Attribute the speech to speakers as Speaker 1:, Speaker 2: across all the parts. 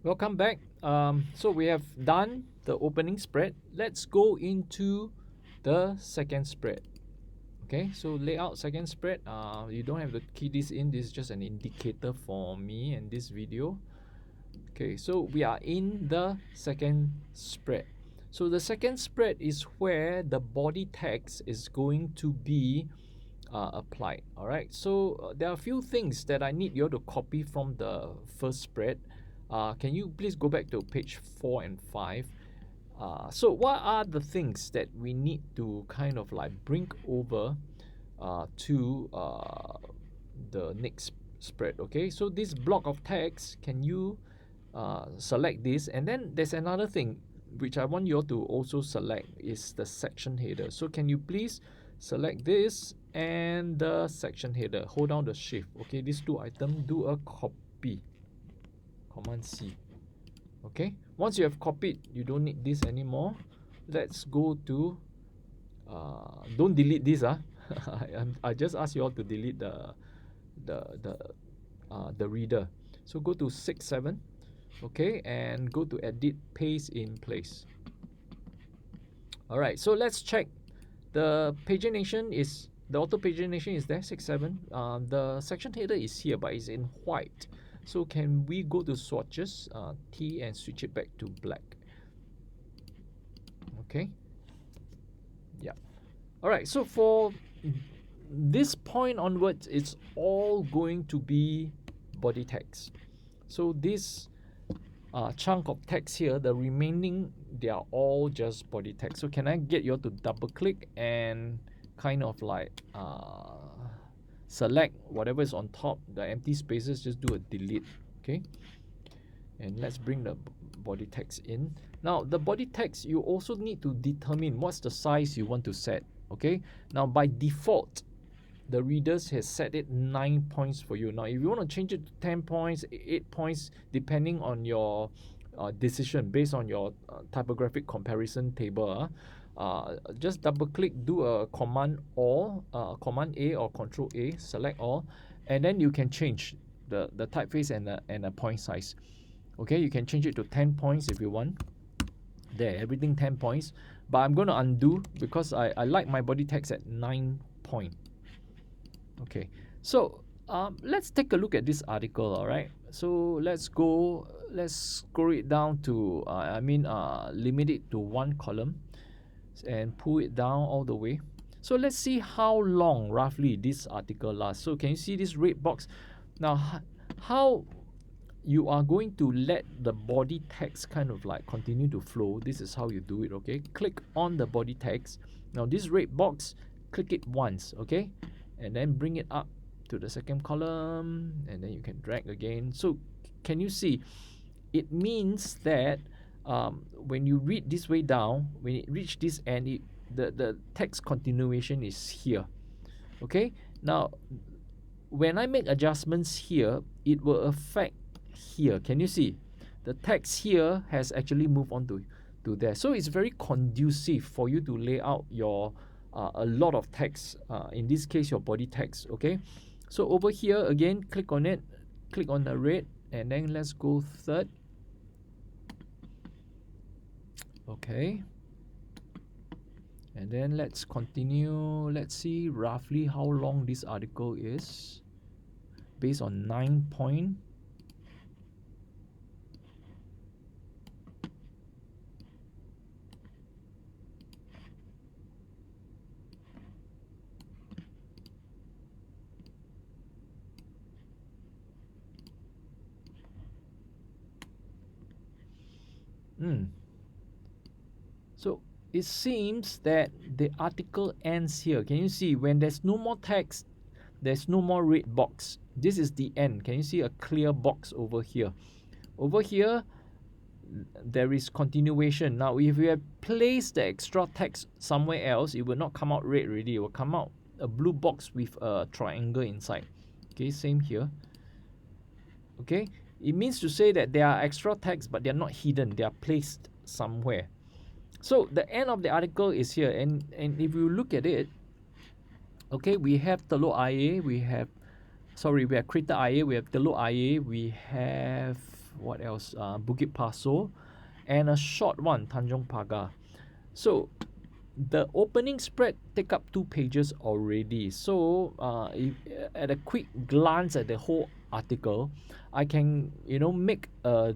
Speaker 1: Welcome back. So we have done the opening spread. Let's go into the second spread. Okay, so layout second spread. You don't have to key this in. This is just an indicator for me and this video. Okay, so we are in the second spread. So the second spread is where the body text is going to be applied. All right. So there are a few things that I need you to copy from the first spread. Can you please go back to page 4 and 5? So what are the things that we need to kind of like bring over to the next spread? Okay, so this block of text, can you select this? And then there's another thing which I want you all to also select is the section header. So can you please select this and the section header? Hold down the shift. Okay, these two items, do a copy. Command C. Okay, once you have copied, you don't need this anymore. Let's go to don't delete this. I just ask you all to delete the reader. So go to 6 7. Okay, and go to edit paste in place. All right, so let's check the pagination is the auto pagination is there 6 7. The section header is here, but it's in white. So can we go to swatches T and switch it back to black? Okay, yeah. All right, so for this point onwards, it's all going to be body text. So this chunk of text here, the remaining, they are all just body text. So can I get you all to double click and kind of like select whatever is on top, the empty spaces, just do a delete. Okay, and let's bring the body text in. Now the body text, you also need to determine what's the size you want to set. Okay, now by default the readers has set it 9 points for you. Now if you want to change it to 10 points, 8 points, depending on your decision based on your typographic comparison table, just double click, do a command command A or control A, select all, and then you can change the typeface and the point size. Okay, you can change it to 10 points if you want. There, everything 10 points, but I'm going to undo because I like my body text at 9 point. Okay, so let's take a look at this article. All right, so let's scroll it down to limit it to one column and pull it down all the way. So let's see how long roughly this article lasts. So can you see this red box? Now how you are going to let the body text kind of like continue to flow. This is how you do it. Okay, click on the body text. Now this red box, click it once. Okay, and then bring it up to the second column, and then you can drag again. So can you see it means that when you read this way down, when it reach this end, the text continuation is here. Okay, now when I make adjustments here, it will affect here. Can you see the text here has actually moved on to there? So it's very conducive for you to lay out your a lot of text, in this case your body text. Okay, so over here again, click on it, click on the red, and then let's go third. Okay, and then let's continue. Let's see roughly how long this article is based on 9 point. So it seems that the article ends here. Can you see when there's no more text, there's no more red box? This is the end. Can you see a clear box over here? Over here, there is continuation. Now, if you have placed the extra text somewhere else, it will not come out red already. It will come out a blue box with a triangle inside. Okay, same here. Okay, it means to say that there are extra text, but they are not hidden. They are placed somewhere. So the end of the article is here, and if you look at it, okay, we have Telok Ayer, we have created Ayer, we have Telok Ayer, we have what else? Bukit Pasoh, and a short one, Tanjong Pagar. So the opening spread take up 2 pages already. So if, at a quick glance at the whole article, I can make a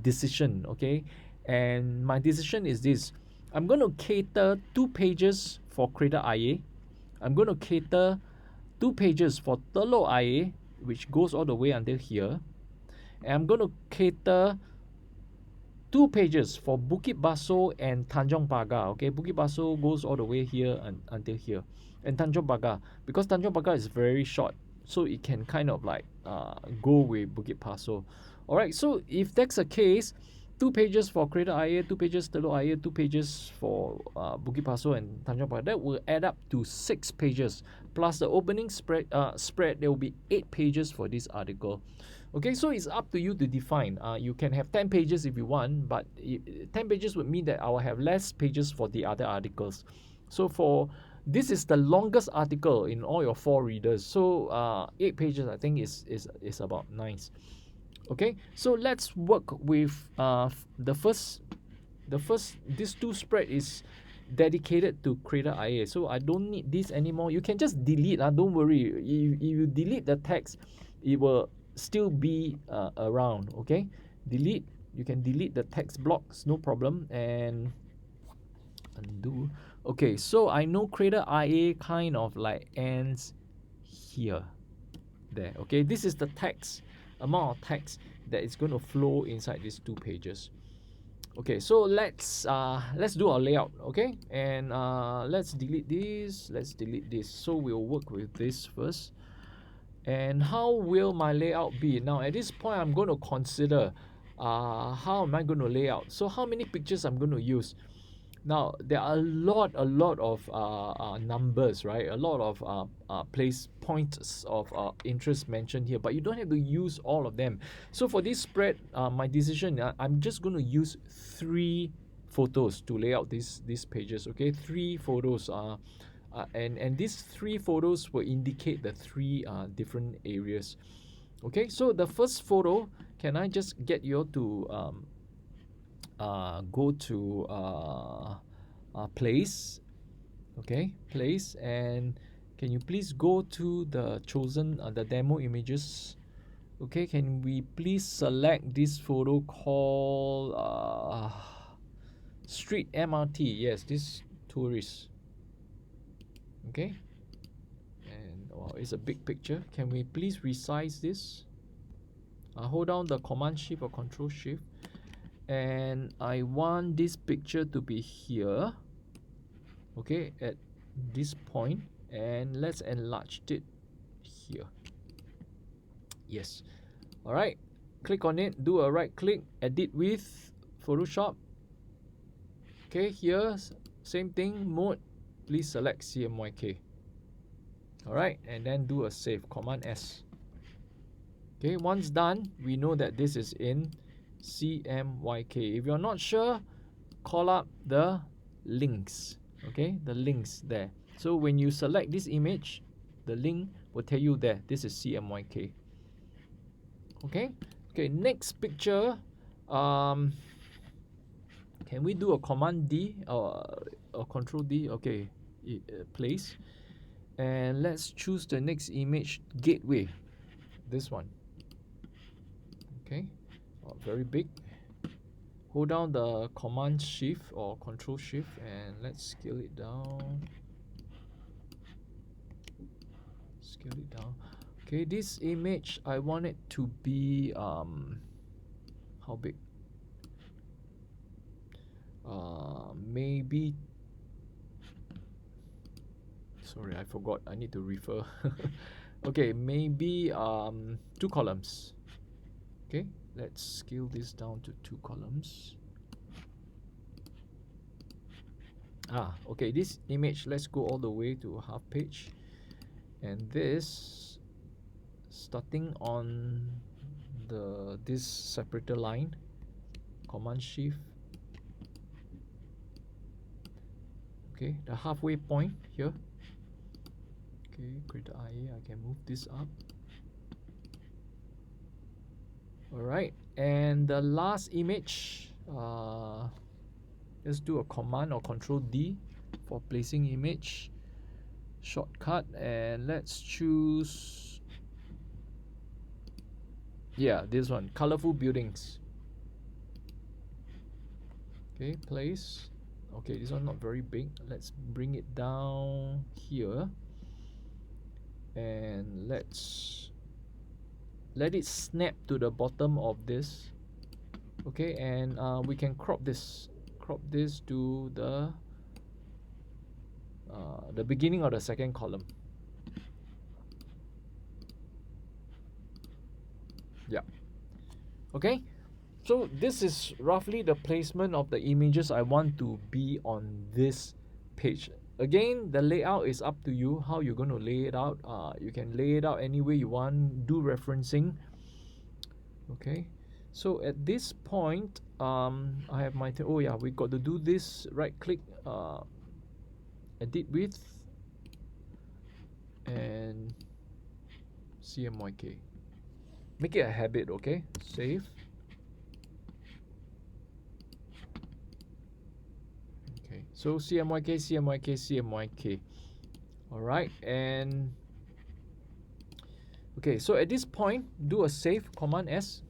Speaker 1: decision. Okay, and my decision is this: I'm going to cater 2 pages for Kreta Ayer. I'm going to cater 2 pages for Telok Ayer, which goes all the way until here, and I'm going to cater 2 pages for Bukit Baso and Tanjong Pagar. Okay, Bukit Baso goes all the way here until here, and Tanjong Pagar, because Tanjong Pagar is very short, so it can kind of like go with Bukit Paso. All right, so if that's the case, 2 pages for Kreta Ayer, 2 pages Telok Ayer, 2 pages for Bukit Paso and Tanjong Pagar, that will add up to 6 pages. Plus the opening spread, there will be 8 pages for this article. Okay, so it's up to you to define. You can have 10 pages if you want, but 10 pages would mean that I will have less pages for the other articles. So for this is the longest article in all your 4 readers. So 8 pages I think is about nice. Okay, so let's work with the first. This 2 spread is dedicated to Kreta Ayer, so I don't need this anymore. You can just delete. Don't worry. If you delete the text, it will still be around. Okay, delete. You can delete the text blocks, no problem. And undo. Okay, so I know Kreta Ayer kind of like ends here, there. Okay, this is the text, amount of text that is going to flow inside these 2 pages. Okay, so let's do our layout. Okay, and let's delete this. So we'll work with this first. And how will my layout be? Now at this point I'm going to consider how am I going to lay out. So how many pictures I'm going to use. Now there are a lot of numbers, right? A lot of place points of interest mentioned here, but you don't have to use all of them. So for this spread, my decision, I'm just going to use 3 photos to lay out these pages. Okay, 3 photos. And these 3 photos will indicate the 3 different areas. Okay, so the first photo, can I just get you to go to place. Okay, place, and can you please go to the chosen the demo images. Okay, can we please select this photo called street MRT. Yes, this tourist. Okay, and wow, it's a big picture. Can we please resize this? Hold down the Command Shift or Control Shift, and I want this picture to be here. Okay, at this point, and let's enlarge it here. Yes. All right, click on it, do a right click, edit with Photoshop. Okay, here same thing, mode, please select CMYK. All right, and then do a save, Command S. Okay, once done, we know that this is in CMYK. If you're not sure, call up the links. Okay, the links there. So when you select this image, the link will tell you there, this is CMYK. Okay, next picture. Can we do a Command D or Control D? Okay, place, and let's choose the next image, gateway, this one. Okay, very big. Hold down the Command Shift or Control Shift, and let's scale it down. Okay, this image, I want it to be how big? Maybe, sorry, I forgot, I need to refer. Okay, maybe 2 columns. Okay, let's scale this down to 2 columns. Okay, this image, let's go all the way to half page, and this starting on this separator line, Command Shift. Okay, the halfway point here. Okay, Kreta Ayer, I can move this up. All right, and the last image, let's do a command or control D for placing image shortcut, and let's choose, yeah, this one, colorful buildings. Okay, place. Okay, this one not very big. Let's bring it down here, and let's let it snap to the bottom of this. Okay, and we can crop this to the beginning of the second column. Yeah. Okay, so this is roughly the placement of the images I want to be on this page. Again, the layout is up to you how you're going to lay it out. You can lay it out any way you want, do referencing. Okay, so at this point, I have my oh yeah, we got to do this. Right click, edit with, and CMYK. Make it a habit. Okay, save. Okay, so CMYK, CMYK, CMYK. All right, and okay, so at this point, do a save, Command S.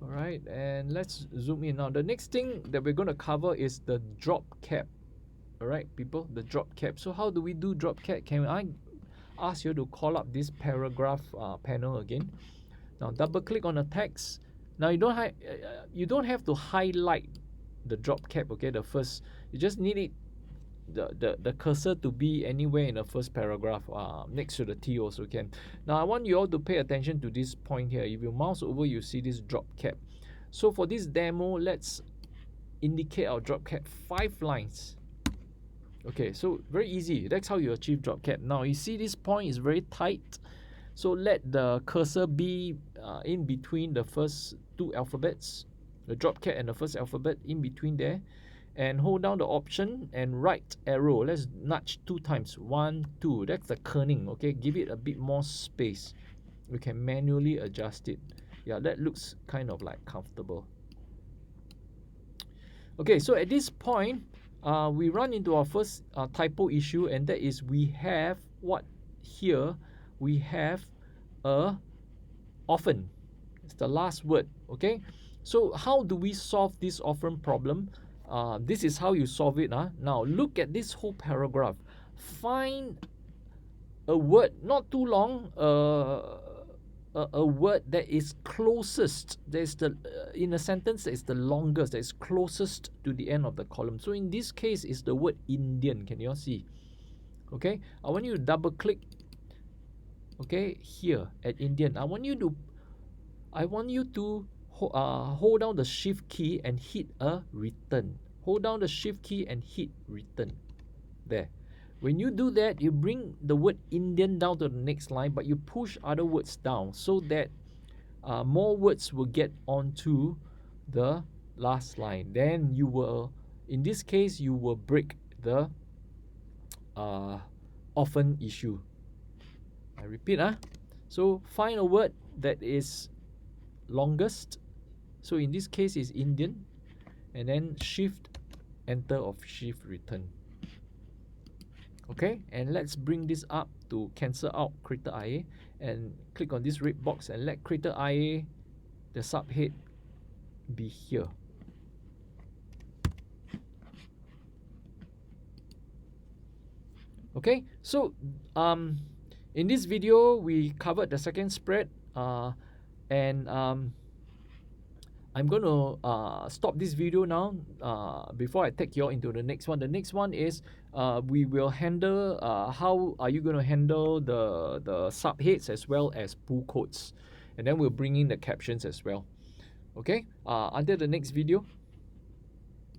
Speaker 1: All right, and let's zoom in now. The next thing that we're going to cover is the drop cap. All right, people, the drop cap. So how do we do drop cap? Can I ask you to call up this paragraph panel again? Now double click on the text. Now you don't have to highlight the drop cap. Okay, the first, you just need it, the cursor to be anywhere in the first paragraph, next to the T also can. Now I want you all to pay attention to this point here. If you mouse over, you see this drop cap. So for this demo, let's indicate our drop cap 5 lines. Okay, so very easy. That's how you achieve drop cap. Now you see this point is very tight, so let the cursor be in between the first 2 alphabets, the drop cap and the first alphabet, in between there, and hold down the Option and right arrow. Let's nudge 2 times, 1, 2. That's the kerning. Okay, give it a bit more space. We can manually adjust it. Yeah, that looks kind of like comfortable. Okay, so at this point, we run into our first typo issue, and that is we have what here? We have a often. It's the last word. Okay, so how do we solve this often problem? This is how you solve it. Now look at this whole paragraph. Find a word not too long, a word that is closest, there's the in a sentence that is the longest, that is closest to the end of the column. So in this case is the word Indian. Can you all see? Okay, I want you to double click, okay, here at Indian. I want you to hold down the shift key and hit a return. Hold down the shift key and hit return. There. When you do that, you bring the word Indian down to the next line, but you push other words down so that more words will get onto the last line. Then you will, in this case, you will break the often issue. I repeat, so find a word that is longest. So in this case is Indian, and then shift enter or shift return. Okay, and let's bring this up to cancel out creator IA, and click on this red box and let creator IA, the subhead, be here. Okay, so in this video we covered the second spread, and I'm going to stop this video now before I take you all into the next one. The next one is we will handle how are you going to handle the subheads as well as pull quotes, and then we'll bring in the captions as well. Okay, until the next video.